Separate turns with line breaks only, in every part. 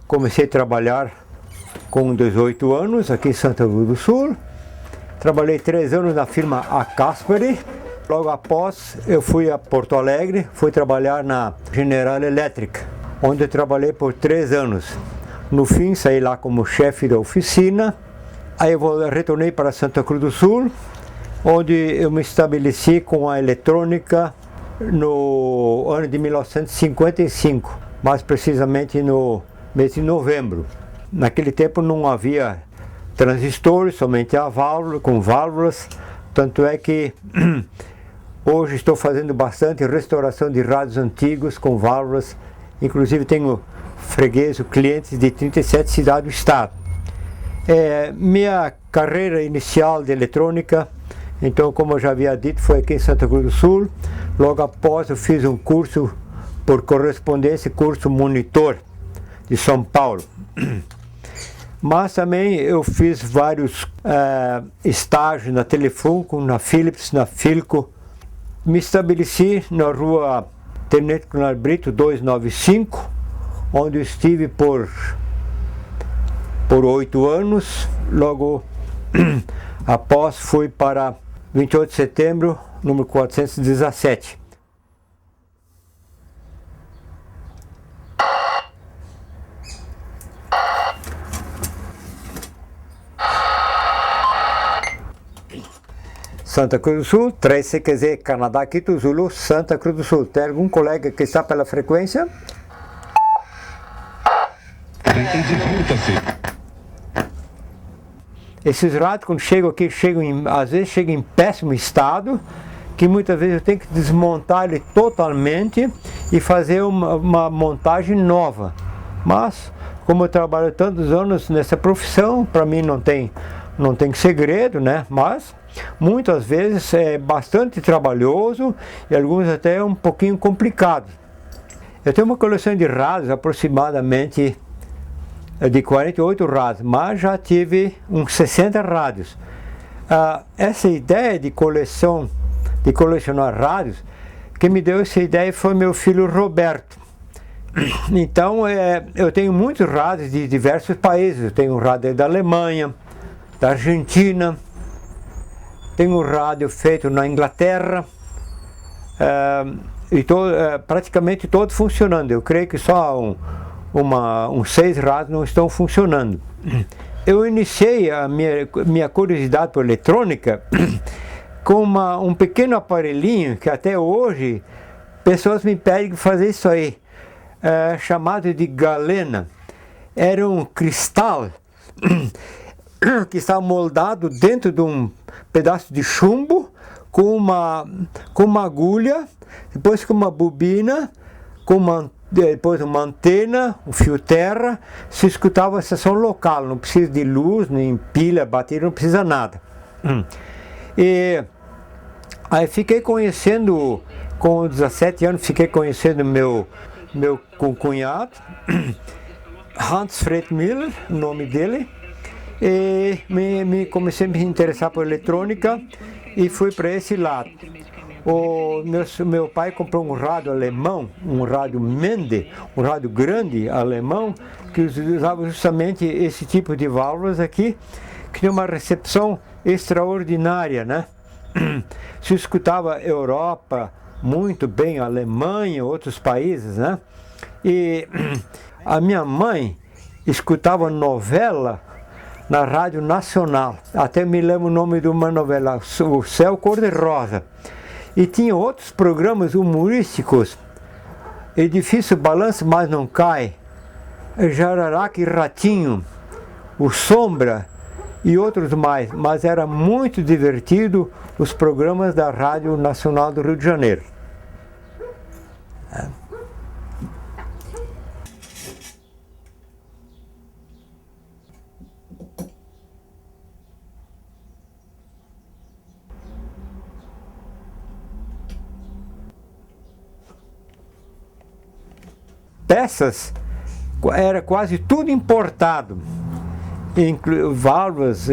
comecei a trabalhar com 18 anos aqui em Santa Cruz do Sul. Trabalhei 3 anos na firma A Caspari. Logo após eu fui a Porto Alegre, fui trabalhar na General Electric, onde eu trabalhei por 3 anos. No fim saí lá como chefe da oficina. Aí eu retornei para Santa Cruz do Sul, onde eu me estabeleci com a eletrônica no ano de 1955, mais precisamente no mês de novembro. Naquele tempo não havia transistores, somente a válvula, com válvulas, tanto é que hoje estou fazendo bastante restauração de rádios antigos com válvulas, inclusive tenho freguês, clientes de 37 cidades do estado. Minha carreira inicial de eletrônica, então, como eu já havia dito, foi aqui em Santa Cruz do Sul. Logo após eu fiz um curso por correspondência, curso monitor de São Paulo. Mas também eu fiz vários estágios na Telefunken, na Philips, na Philco. Me estabeleci na rua Tenente Coronel Brito 295, onde eu estive por 8 anos. Logo após fui para 28 de setembro, número 417. Santa Cruz do Sul, 3CQZ, Canadá, Quito, Zulu, Santa Cruz do Sul. Tem algum colega que está pela frequência? Esses rádios, quando chegam aqui, às vezes chegam em péssimo estado, que muitas vezes eu tenho que desmontar ele totalmente e fazer uma montagem nova. Mas, como eu trabalho tantos anos nessa profissão, para mim não tem segredo, né? Mas muitas vezes é bastante trabalhoso e alguns até um pouquinho complicado. Eu tenho uma coleção de rádios aproximadamente de 48 rádios, mas já tive uns 60 rádios. Essa ideia de colecionar rádios, quem me deu essa ideia foi meu filho Roberto. Então eu tenho muitos rádios de diversos países. Eu tenho um rádio da Alemanha, da Argentina, tenho um rádio feito na Inglaterra, e praticamente todo funcionando. Eu creio que só uns 6 rádios não estão funcionando. Eu iniciei a minha curiosidade por eletrônica com um pequeno aparelhinho que até hoje pessoas me pedem para fazer isso aí, chamado de galena. Era um cristal que estava moldado dentro de um pedaço de chumbo com uma agulha, depois com uma bobina, depois uma antena, um fio terra. Se escutava a estação local, não precisa de luz, nem pilha, bateria, não precisa nada. E aí fiquei conhecendo, com 17 anos, fiquei conhecendo meu cunhado, Hans Fred Miller, o nome dele. E comecei a me interessar por eletrônica e fui para esse lado. Meu pai comprou um rádio alemão, um rádio Mende, um rádio grande alemão, que usava justamente esse tipo de válvulas aqui, que tinha uma recepção extraordinária, né? Se escutava Europa muito bem, Alemanha, outros países, né? E a minha mãe escutava novela na Rádio Nacional. Até me lembro o nome de uma novela, O Céu Cor-de-Rosa. E tinha outros programas humorísticos, Edifício Balança, Mas Não Cai, Jararaca e Ratinho, O Sombra e outros mais. Mas era muito divertido os programas da Rádio Nacional do Rio de Janeiro. Peças era quase tudo importado, válvulas,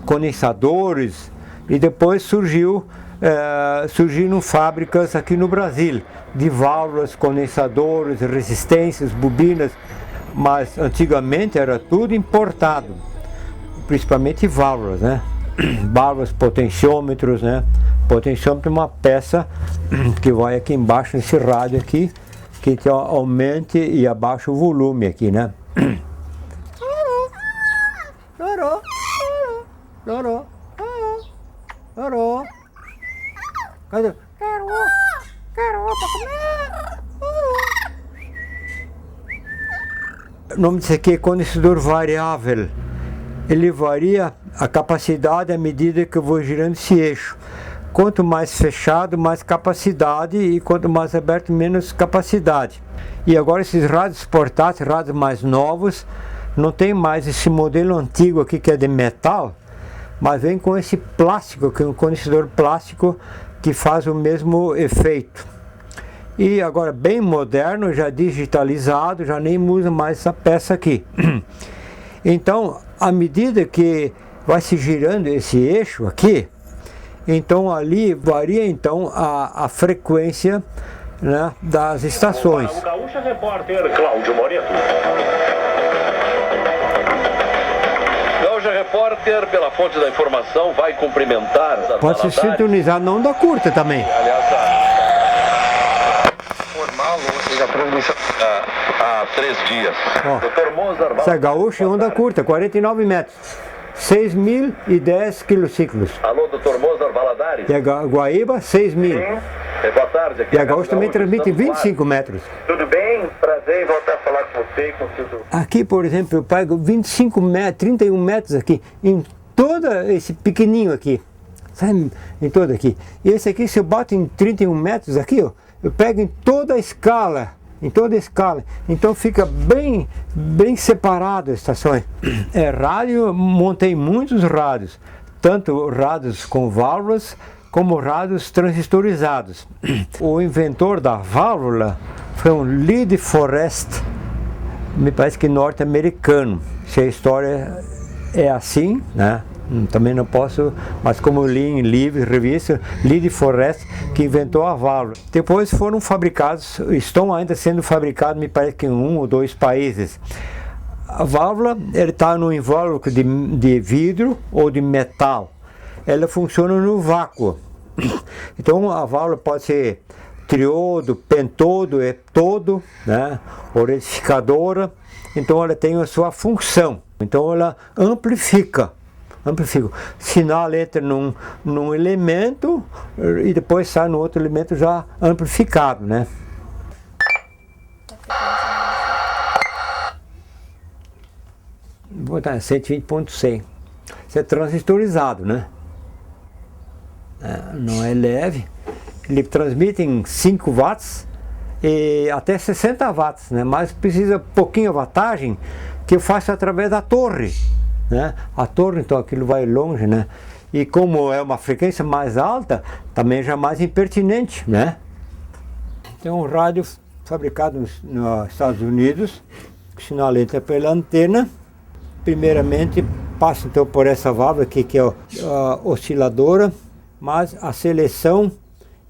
condensadores, e depois surgiram fábricas aqui no Brasil de válvulas, condensadores, resistências, bobinas, mas antigamente era tudo importado, principalmente válvulas, né? Válvulas, potenciômetros, né? Potenciômetro é uma peça que vai aqui embaixo nesse rádio aqui, que aumente e abaixa o volume aqui, né? Lorô, lorô, lorô, cadê? Quero para comer. O nome disso aqui é condensador variável. Ele varia a capacidade à medida que eu vou girando esse eixo. Quanto mais fechado, mais capacidade, e quanto mais aberto, menos capacidade. E agora esses rádios portáteis, rádios mais novos, não tem mais esse modelo antigo aqui que é de metal, mas vem com esse plástico, que é um condensador plástico que faz o mesmo efeito. E agora bem moderno, já digitalizado, já nem usa mais essa peça aqui. Então, à medida que vai se girando esse eixo aqui, então ali varia então a frequência, né, das estações.
O Gaúcha Repórter Cláudio Moreto. Gaúcha Repórter, pela fonte da informação, vai cumprimentar.
Pode se sintonizar na onda curta também.
Aliás, formal, ou seja, a transmissão há 3 dias.
Ó,
Dr. Mozart.
essa é Gaúcha em onda curta, 49 metros. 6.010 quilociclos.
Alô, Dr. Mozart Valadares.
E a Guaíba, 6.000.
Boa tarde. Aqui
E a Gaúcha também transmite 25 metros.
Tudo bem? Prazer em voltar a falar com você e com tudo.
Aqui, por exemplo, eu pego 25 metros, 31 metros aqui, em todo esse pequenininho aqui. Sabe? Em todo aqui. E esse aqui, se eu boto em 31 metros aqui, ó, eu pego em toda a escala. Em toda a escala, então fica bem separado as estações. Rádio, montei muitos rádios, tanto rádios com válvulas como rádios transistorizados. O inventor da válvula foi um Lee de Forest, me parece que norte-americano. Se a história é assim, né? Também não posso, mas como eu li em livros, revista, Lee de Forest, que inventou a válvula. Depois foram fabricados, estão ainda sendo fabricados, me parece que em 1 ou 2 países. A válvula está no invólucro de vidro ou de metal. Ela funciona no vácuo. Então a válvula pode ser triodo, pentodo, heptodo, né? Ou retificadora. Então ela tem a sua função. Então ela amplifica. Sinal entra num elemento e depois sai no outro elemento já amplificado, né? Vou botar 120.100. Isso é transistorizado, né? Não é leve. Ele transmite em 5 watts e até 60 watts, né? Mas precisa pouquinho wattagem que eu faço através da torre. Né? A torre, então aquilo vai longe, né? E como é uma frequência mais alta, também já mais impertinente, né? Tem um rádio fabricado nos Estados Unidos, o sinal entra pela antena, primeiramente passa então por essa válvula aqui, que é a osciladora, mas a seleção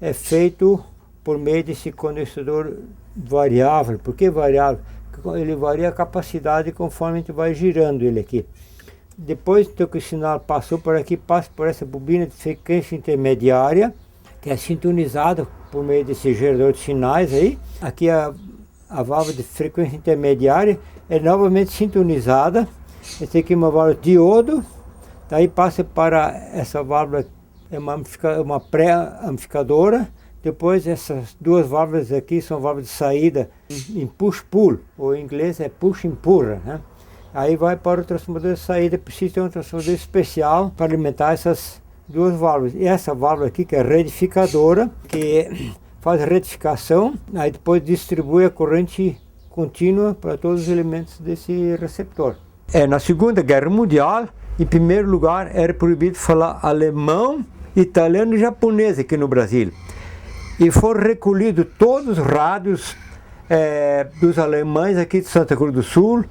é feita por meio desse condensador variável. Por que variável? Porque ele varia a capacidade conforme a gente vai girando ele aqui. Depois então, que o sinal passou por aqui, passa por essa bobina de frequência intermediária, que é sintonizada por meio desse gerador de sinais aí. Aqui a válvula de frequência intermediária é novamente sintonizada. Essa aqui é uma válvula de diodo, daí passa para essa válvula, é uma pré-amplificadora. Depois essas 2 válvulas aqui são válvulas de saída em push-pull, ou em inglês é push-empurra, né? Aí vai para o transformador de saída, precisa ter um transformador especial para alimentar essas 2 válvulas. E essa válvula aqui, que é retificadora, que faz retificação, aí depois distribui a corrente contínua para todos os elementos desse receptor. Na Segunda Guerra Mundial, em primeiro lugar, era proibido falar alemão, italiano e japonês aqui no Brasil. E foram recolhidos todos os rádios dos alemães aqui de Santa Cruz do Sul,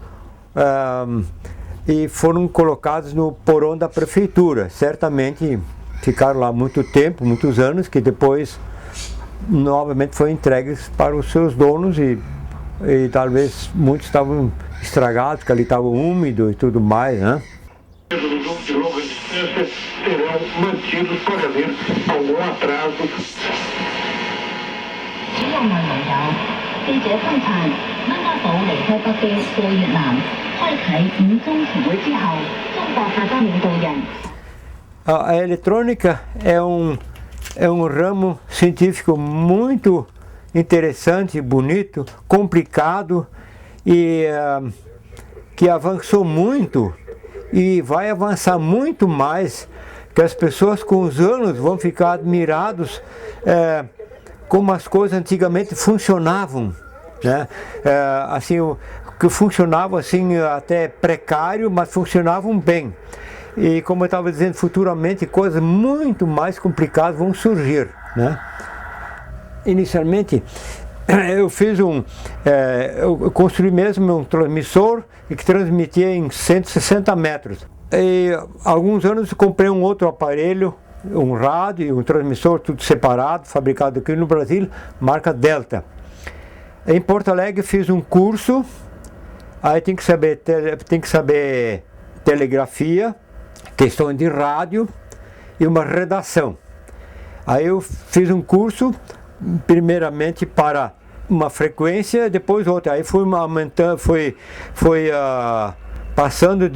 e foram colocados no porão da prefeitura. Certamente ficaram lá muito tempo, muitos anos, que depois novamente foram entregues para os seus donos e talvez muitos estavam estragados, porque ali estava úmido e tudo mais, né?
De longa distância serão mantidos para ver algum atraso.
主要內容有記者推測，溫家寶離開北京過越南，開啟五中全會之後，中國國家領導人。
A eletrônica é um ramo científico muito interessante, bonito, complicado e que avançou muito e vai avançar muito mais, que as pessoas com os anos vão ficar admirados como as coisas antigamente funcionavam, né? Assim, que funcionavam assim até precário, mas funcionavam bem. E como eu estava dizendo, futuramente coisas muito mais complicadas vão surgir, né? Inicialmente eu fiz eu construí mesmo um transmissor que transmitia em 160 metros. E alguns anos eu comprei um outro aparelho, um rádio e um transmissor, tudo separado, fabricado aqui no Brasil, marca Delta. Em Porto Alegre fiz um curso, aí tem que saber telegrafia, questão de rádio e uma redação. Aí eu fiz um curso, primeiramente para uma frequência, depois outra. Aí fui aumentando, passando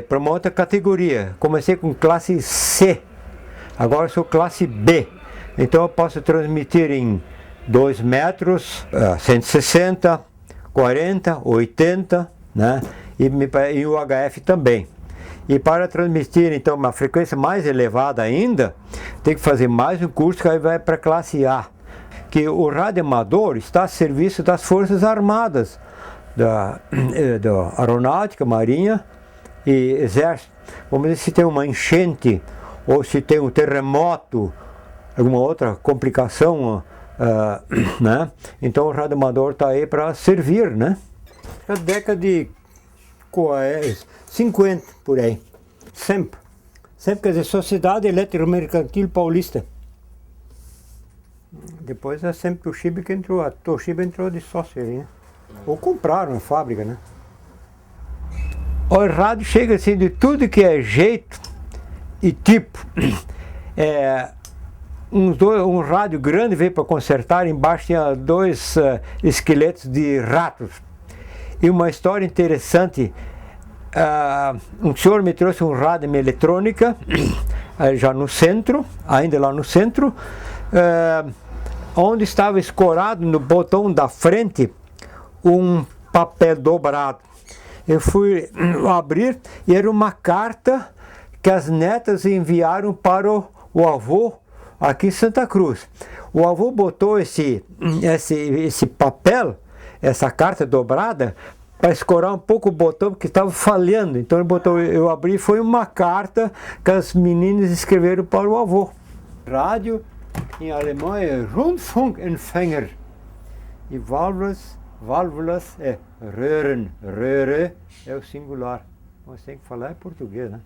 para uma outra categoria. Comecei com classe C, agora sou classe B. Então eu posso transmitir em 2 metros, 160, 40, 80, né? E o HF também. E para transmitir então uma frequência mais elevada ainda, tem que fazer mais um curso que aí vai para a classe A. Que o rádio amador está a serviço das Forças Armadas, da Aeronáutica, Marinha e Exército. Vamos dizer, se tem uma enchente ou se tem um terremoto, alguma outra complicação, né? Então o rádio amador está aí para servir, né? Na década de 50 por aí, sempre, quer dizer, Sociedade Elétrica Mercantil Paulista. Depois é sempre o Toshiba que entrou, a Toshiba entrou de sócio aí, né? Ou compraram a fábrica, né? O rádio chega assim de tudo que é jeito e tipo. Um rádio grande veio para consertar, embaixo tinha 2 esqueletos de ratos. E uma história interessante, um senhor me trouxe um rádio eletrônica, já no centro, ainda lá no centro, onde estava escorado no botão da frente um papel dobrado. Eu fui abrir e era uma carta que as netas enviaram para o avô aqui em Santa Cruz. O avô botou esse papel, essa carta dobrada, para escorar um pouco o botão que estava falhando. Então ele botou, eu abri e foi uma carta que as meninas escreveram para o avô. Rádio em alemão é Rundfunkempfänger e válvulas é Röhren, Röhre é o singular. Você tem que falar em português, né?